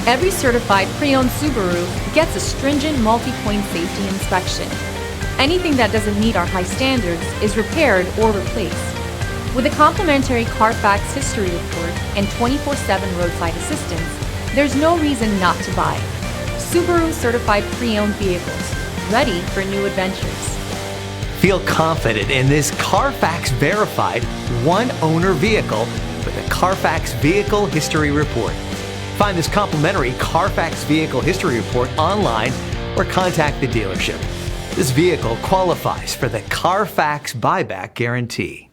Every certified pre-owned Subaru gets a stringent multi-point safety inspection. Anything that doesn't meet our high standards is repaired or replaced. With a complimentary Carfax history report and 24/7 roadside assistance, there's no reason not to buy. Subaru certified pre-owned vehicles, ready for new adventures. Feel confident in this Carfax verified one-owner vehicle with a Carfax Vehicle History Report. Find this complimentary Carfax Vehicle History Report online or contact the dealership. This vehicle qualifies for the Carfax Buyback Guarantee.